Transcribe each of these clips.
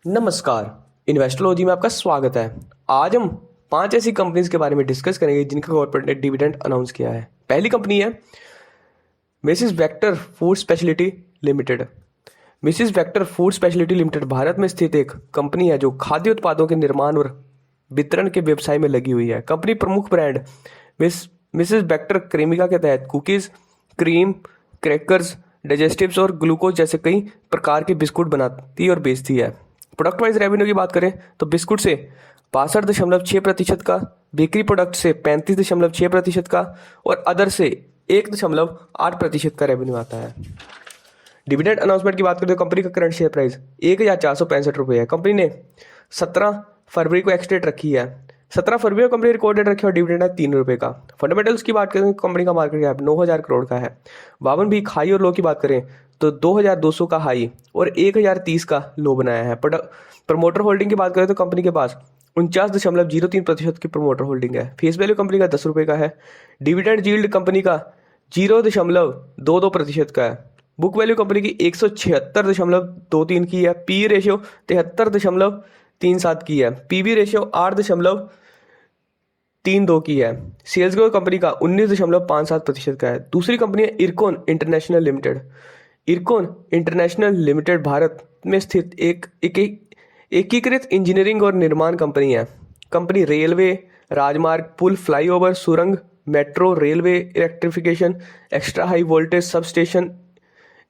नमस्कार। इन्वेस्टोलॉजी में आपका स्वागत है। आज हम 5 ऐसी कंपनीज के बारे में डिस्कस करेंगे जिनका कॉर्पोरेट ने डिविडेंड अनाउंस किया है। पहली कंपनी है Mrs vector food speciality limited. Mrs vector food speciality limited Bharat में स्थित एक कंपनी है जो खाद्य उत्पादों के निर्माण और वितरण के व्यवसाय में लगी हुई है। कंपनी प्रमुख ब्रांड मिसेस वेक्टर क्रीमिका के तहत कुकीज़, क्रीम, क्रैकर्स, डाइजेस्टिव्स और ग्लूकोज जैसे कई प्रकार के बिस्कुट बनाती और बेचती है। प्रोडक्ट वाइज रेवेन्यू की बात करें तो बिस्कुट से 62.6% का, बेकरी प्रोडक्ट से 35.6% का और अदर से 1.8% का रेवेन्यू आता है। डिविडेंड अनाउंसमेंट की बात करें तो कंपनी का करंट शेयर प्राइस 1,465 रुपये है। कंपनी ने 17 फरवरी को एक्स डेट रखी है। 17 फरवरी को कंपनी रिकॉर्ड डेट रखी और डिविडेंड है 3 रुपये का। फंडामेंटल्स की बात करें तो कंपनी का मार्केट कैप 9,000 करोड़ का है। 52 वीक हाई और लो की बात करें तो 2,200 का हाई और 1,030 का लो बनाया है। प्रमोटर होल्डिंग की बात करें तो कंपनी के पास 49.03% की प्रमोटर होल्डिंग है। फेस वैल्यू कंपनी का 10 रुपये का है। डिविडेंड यील्ड कंपनी का 0.22% का है। बुक वैल्यू कंपनी की 176.23 की है। पी रेशियो 73.37 की है। पीबी रेशियो 8.32 की है। सेल्स ग्रोथ कंपनी का 19.57% का है। दूसरी कंपनी है IRCON international limited. IRCON international limited Bharat में स्थित एक एकीकृत इंजीनियरिंग और निर्माण कंपनी है। कंपनी रेलवे, राजमार्ग, पुल, फ्लाईओवर, सुरंग, metro, railway electrification, extra high voltage sub station,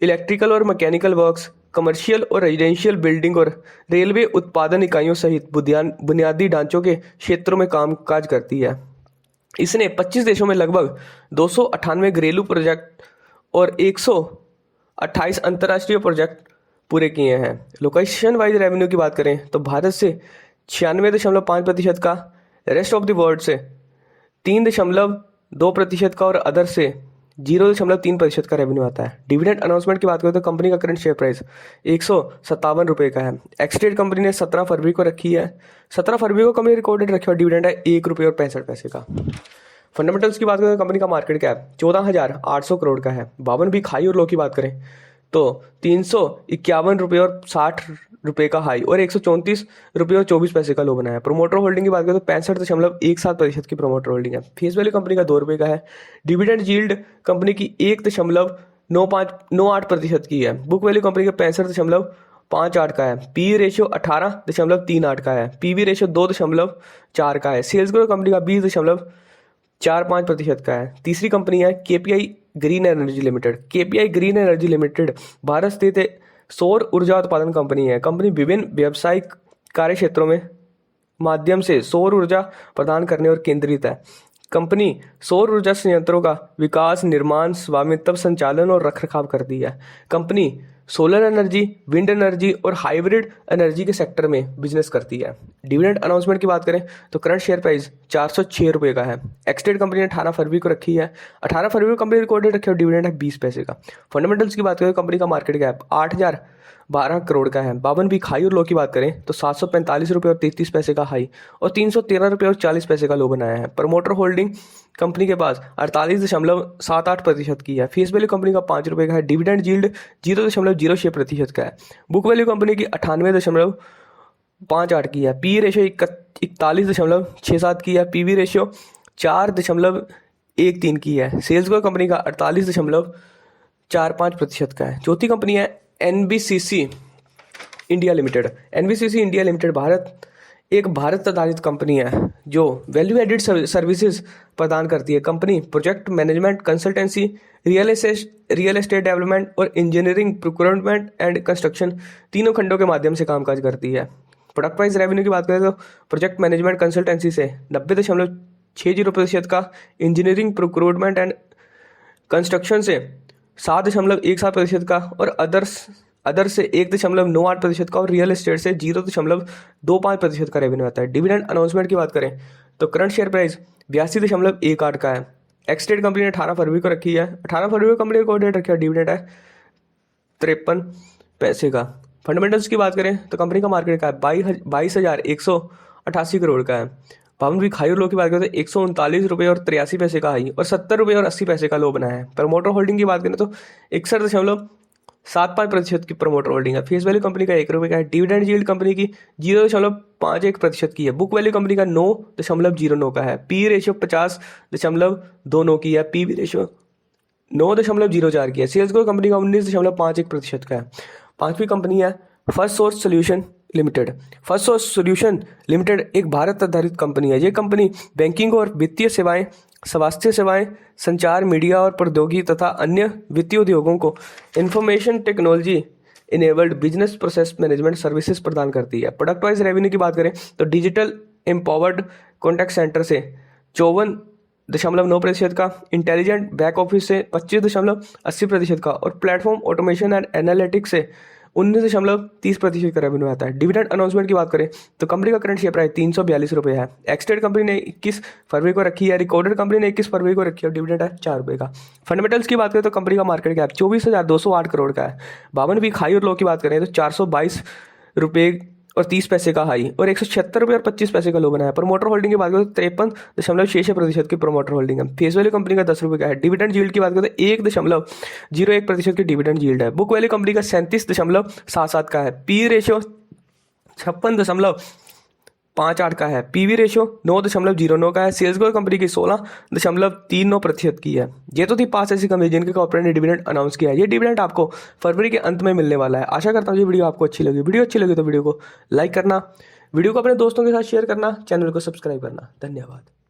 electrical और मैकेनिकल वर्क्स, कमर्शियल और रेजिडेंशियल बिल्डिंग और रेलवे उत्पादन इकाइयों सहित बुनियादी ढांचों के क्षेत्रों में कामकाज करती है। इसने 25 देशों में लगभग 298 घरेलू प्रोजेक्ट और 128 अंतर्राष्ट्रीय प्रोजेक्ट पूरे किए हैं। लोकेशन वाइज रेवेन्यू की बात करें तो भारत से 96.5% का, रेस्ट ऑफ द वर्ल्ड से 3.2% का और अदर से 0.3% का रेवेन्यू आता है। डिविडेंड अनाउंसमेंट की बात करें तो कंपनी का करंट शेयर प्राइस 157 रुपये का है। एक्स डेट कंपनी ने 17 फरवरी को रखी है। 17 फरवरी को कंपनी रिकॉर्डेड रखी और डिविडेंड है 1.65 रुपये का। फंडामेंटल्स की बात करें तो कंपनी का मार्केट कैप 14,800 करोड़ का है। 52 वीक हाई और लो की बात करें तो 351 रुपये और 60 रुपये का हाई और 134 रुपये और 24 पैसे का लो बना है। प्रोमोटर होल्डिंग की बात करें तो 65.17% की प्रोमोटर होल्डिंग है। फेस वैल्यू कंपनी का 2 रुपये का है। डिविडेंड यील्ड कंपनी की 1.98% की है। बुक वैल्यू कंपनी का 65.58 का है। पी रेशियो 18.38 का है। पीवी रेशियो 2.4 का है। सेल्स ग्रोथ कंपनी का 20.45% का है। तीसरी कंपनी है KPI green energy limited. KPI green energy limited Bharat स्थित एक सौर ऊर्जा उत्पादन कंपनी है। कंपनी विभिन्न व्यावसायिक कार्य क्षेत्रों में माध्यम से सौर ऊर्जा प्रदान करने और केंद्रित है। कंपनी सौर ऊर्जा संयंत्रों का विकास, निर्माण, स्वामित्व, संचालन और रखरखाव करती है। Company solar energy, wind energy और हाइब्रिड एनर्जी के सेक्टर में बिजनेस करती है। डिविडेंड अनाउंसमेंट की बात करें तो करंट शेयर प्राइस 406 रुपये का है। एक्स डेट कंपनी ने 18 फरवरी को रखी है। 18 फरवरी को कंपनी रिकॉर्डेड रखी और डिविडेंड है 20 पैसे का। फंडामेंटल्स की बात करें तो कंपनी का मार्केट कैप 8,012 करोड़ का है। 52 वीक हाई और लो की बात करें तो 745 रुपये और 33 पैसे का हाई और 313 रुपये और 40 पैसे का लो बनाया है। प्रमोटर होल्डिंग कंपनी के पास 48.78% की है। फेस वैल्यू कंपनी का 5 रुपये का है। डिविडेंड यील्ड 0.06% का है। बुक वैल्यू कंपनी की 98.58 की है। पी रेशियो 41.67 की है। पीवी रेशियो 4.13 की है। सेल्स ग्रोथ कंपनी का 48.45% का है। चौथी कंपनी है NBCC India limited. NBCC India limited एक भारत आधारित कंपनी है जो वैल्यू एडिड सर्विसेज प्रदान करती है। Company project management, consultancy, real estate development और इंजीनियरिंग, प्रोक्योरमेंट एंड कंस्ट्रक्शन तीनों खंडों के माध्यम से कामकाज करती है। प्रोडक्ट वाइज रेवेन्यू की बात करें तो प्रोजेक्ट मैनेजमेंट कंसल्टेंसी से 90.60% का, इंजीनियरिंग, प्रोक्योरमेंट एंड कंस्ट्रक्शन से 7.17% का और अदर से 1.98% का और रियल एस्टेट से 0.25% का रेवेन्यू आता है। डिविडेंड अनाउंसमेंट की बात करें तो करंट शेयर प्राइस 82.18 का है। एक्स डेट कंपनी ने 18 फरवरी को रखी है। 18 फरवरी को कंपनी को डेट रखी है। डिविडेंड है 53 पैसे का। फंडामेंटल्स की बात करें तो कंपनी का मार्केट का 22,188 करोड़ का है। 52 वीक हाई और लो की बात करें तो 139 रुपये और 83 पैसे का हाई और 70 रुपये और 80 पैसे का लो बनाया है। प्रमोटर होल्डिंग की बात करें तो 7.5% की प्रमोटर होल्डिंग है। फेस वैल्यू कंपनी का 1 रुपये का है। डिविडेंड यील्ड कंपनी की 0.51% की है। बुक वैल्यू कंपनी का 9.09 का है। पी रेशियो 50.29 की है। पीवी रेशियो 9.04 की है। सेल्स ग्रोथ कंपनी का 19.51% का है। पांचवी कंपनी है first source solution limited. First source solution limited एक भारत आधारित कंपनी है। ये कंपनी बैंकिंग और वित्तीय सेवाएं, स्वास्थ्य सेवाएं, संचार, मीडिया और प्रौद्योगिकी तथा अन्य वित्तीय उद्योगों को information technology enabled business process management services प्रदान करती है। प्रोडक्ट वाइज रेवेन्यू की बात करें तो डिजिटल एम्पावर्ड कॉन्टैक्ट सेंटर से 54.9% का, इंटेलिजेंट बैक ऑफिस से 25.80% का और प्लेटफॉर्म ऑटोमेशन एंड एनालिटिक्स से 19.30% का रेवेन्यू आता है। डिविडेंड अनाउंसमेंट की बात करें तो कंपनी का करंट शेयर प्राइस 342 रुपये है। एक्सटेड कंपनी ने 21 फरवरी को रखी है। रिकॉर्डेड कंपनी ने 21 फरवरी को रखी है और डिविडेंड है 4 रुपये का। फंडामेंटल्स की बात करें तो कंपनी का मार्केट कैप 24,208 करोड़ का है। 52 वीक हाई और लो की बात करें तो 422 रुपये और 30 पैसे का हाई और 176 रुपये और 25 पैसे का लो बनाया। प्रमोटर होल्डिंग की बात करें तो 53.66% की प्रमोटर होल्डिंग है। फेस वैल्यू कंपनी का 10 रुपये का है। डिविडेंड यील्ड की बात करें तो 1.01% की डिविडेंड यील्ड है। बुक वैल्यू कंपनी का 37.77 का है। पी रेशियो 56.58 का है। पीवी रेशियो 9.09 का है। सेल्स ग्रोथ कंपनी की 16.39% की है। ये तो थी 5 ऐसी कंपनी जिनके कॉर्पोरेट ने डिविडेंड अनाउंस किया है। ये डिविडेंड आपको फरवरी के अंत में मिलने वाला है। आशा करता हूँ ये वीडियो आपको अच्छी लगी। वीडियो अच्छी लगी तो वीडियो को लाइक करना, वीडियो को अपने दोस्तों के साथ शेयर करना, चैनल को सब्सक्राइब करना। धन्यवाद।